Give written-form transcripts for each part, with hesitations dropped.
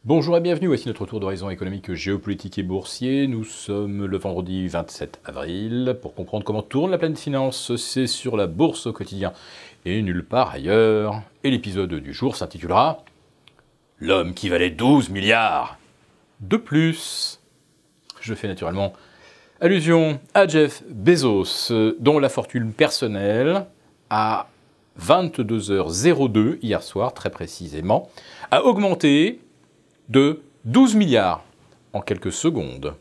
Bonjour et bienvenue, voici notre tour d'horizon économique, géopolitique et boursier. Nous sommes le vendredi 27 avril. Pour comprendre comment tourne la pleine finance, c'est sur la bourse au quotidien et nulle part ailleurs. Et l'épisode du jour s'intitulera « L'homme qui valait 12 milliards de plus ». Je fais naturellement allusion à Jeff Bezos, dont la fortune personnelle à 22h02 hier soir, très précisément, a augmenté de 12 milliards en quelques secondes,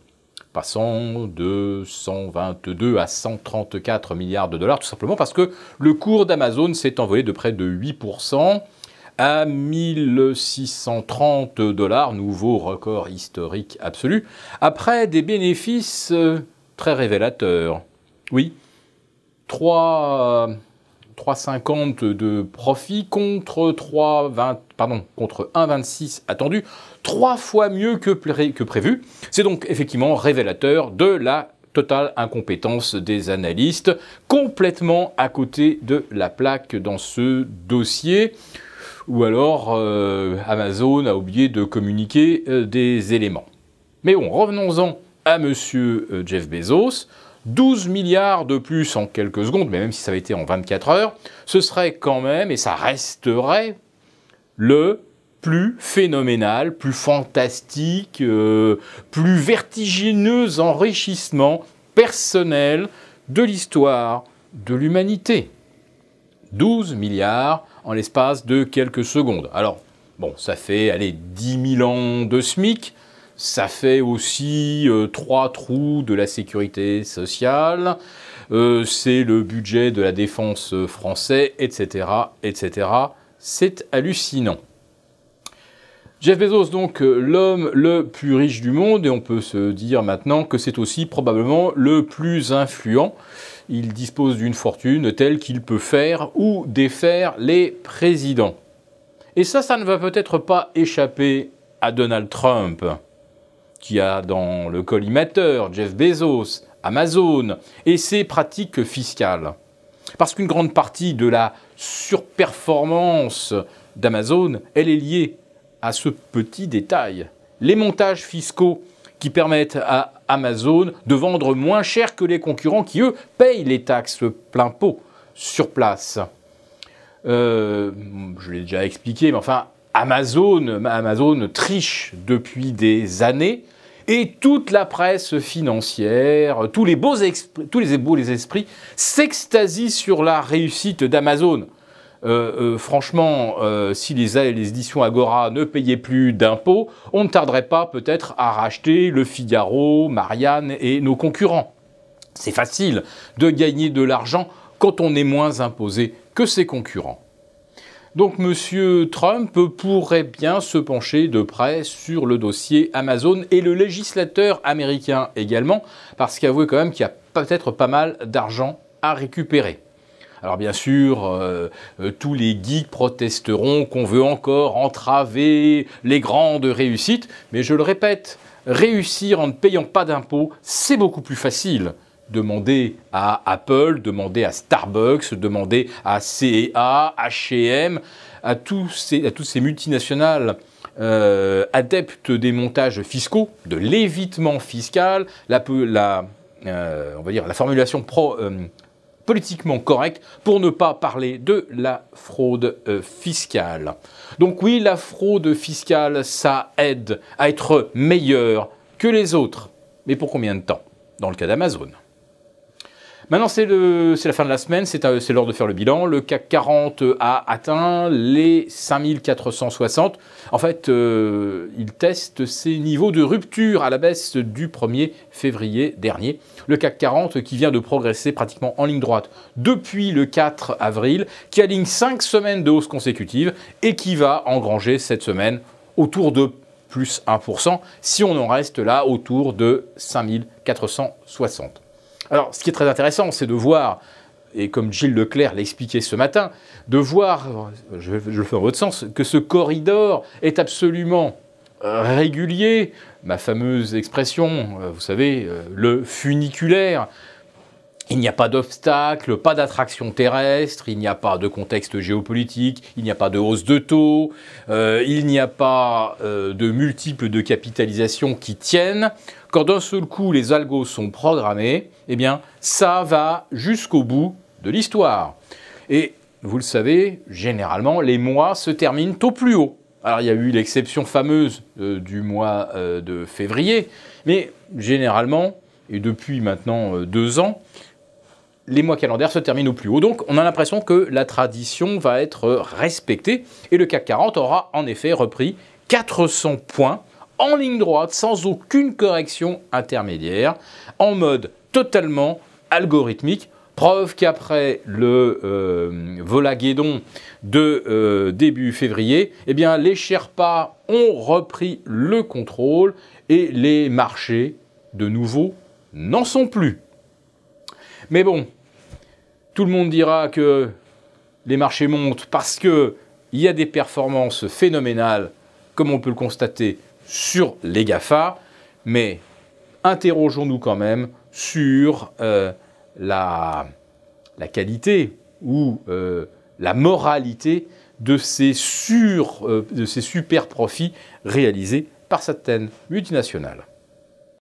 passant de 122 à 134 milliards de dollars, tout simplement parce que le cours d'Amazon s'est envolé de près de 8% à 1630 $, nouveau record historique absolu, après des bénéfices très révélateurs. Oui, 3,50 de profit contre 1,26 attendu, 3 fois mieux que prévu. C'est donc effectivement révélateur de la totale incompétence des analystes, complètement à côté de la plaque dans ce dossier, ou alors Amazon a oublié de communiquer des éléments. Mais bon, revenons-en à monsieur Jeff Bezos. 12 milliards de plus en quelques secondes, mais même si ça avait été en 24 heures, ce serait quand même, et ça resterait, le plus phénoménal, plus fantastique, plus vertigineux enrichissement personnel de l'histoire de l'humanité. 12 milliards en l'espace de quelques secondes. Alors, bon, ça fait, allez, 10 000 ans de SMIC, ça fait aussi 3 trous de la sécurité sociale, c'est le budget de la défense français, etc., etc. C'est hallucinant. Jeff Bezos, donc l'homme le plus riche du monde, et on peut se dire maintenant que c'est aussi probablement le plus influent. Il dispose d'une fortune telle qu'il peut faire ou défaire les présidents. Et ça ne va peut-être pas échapper à Donald Trump, qui a dans le collimateur Jeff Bezos, Amazon et ses pratiques fiscales. Parce qu'une grande partie de la surperformance d'Amazon, elle est liée à ce petit détail. Les montages fiscaux qui permettent à Amazon de vendre moins cher que les concurrents qui, eux, payent les taxes plein pot sur place. Je l'ai déjà expliqué, mais enfin, Amazon triche depuis des années et toute la presse financière, tous les beaux esprits s'extasient sur la réussite d'Amazon. Franchement, si les éditions Agora ne payaient plus d'impôts, on ne tarderait pas peut-être à racheter Le Figaro, Marianne et nos concurrents. C'est facile de gagner de l'argent quand on est moins imposé que ses concurrents. Donc M. Trump pourrait bien se pencher de près sur le dossier Amazon et le législateur américain également, parce qu'avouez quand même qu'il y a peut-être pas mal d'argent à récupérer. Alors bien sûr, tous les geeks protesteront qu'on veut encore entraver les grandes réussites, mais je le répète, réussir en ne payant pas d'impôts, c'est beaucoup plus facile. Demandez à Apple, demandez à Starbucks, demandez à CA, H&M, à toutes ces multinationales adeptes des montages fiscaux, de l'évitement fiscal, on va dire la formulation politiquement correcte pour ne pas parler de la fraude fiscale. Donc oui, la fraude fiscale, ça aide à être meilleur que les autres. Mais pour combien de temps? Dans le cas d'Amazon. Maintenant, c'est la fin de la semaine, c'est l'heure de faire le bilan. Le CAC 40 a atteint les 5460. En fait, il teste ses niveaux de rupture à la baisse du 1er février dernier. Le CAC 40 qui vient de progresser pratiquement en ligne droite depuis le 4 avril, qui aligne 5 semaines de hausse consécutive et qui va engranger cette semaine autour de plus 1%, si on en reste là autour de 5460. Alors, ce qui est très intéressant, c'est de voir, et comme Gilles Leclerc l'expliquait ce matin, de voir, je le fais dans votre sens, que ce corridor est absolument régulier. Ma fameuse expression, vous savez, le funiculaire. Il n'y a pas d'obstacle, pas d'attraction terrestre, il n'y a pas de contexte géopolitique, il n'y a pas de hausse de taux, il n'y a pas de multiples de capitalisation qui tiennent. Quand d'un seul coup les algos sont programmés, eh bien ça va jusqu'au bout de l'histoire. Et vous le savez, généralement les mois se terminent au plus haut. Alors il y a eu l'exception fameuse du mois de février, mais généralement, et depuis maintenant 2 ans, les mois calendaires se terminent au plus haut. Donc on a l'impression que la tradition va être respectée et le CAC 40 aura en effet repris 400 points en ligne droite sans aucune correction intermédiaire, en mode totalement algorithmique. Preuve qu'après le volaguédon de début février, eh bien, les Sherpas ont repris le contrôle et les marchés, de nouveau, n'en sont plus. Mais bon, tout le monde dira que les marchés montent parce qu'il y a des performances phénoménales, comme on peut le constater sur les GAFA, mais interrogeons-nous quand même sur la qualité ou la moralité de ces super profits réalisés par certaines multinationales.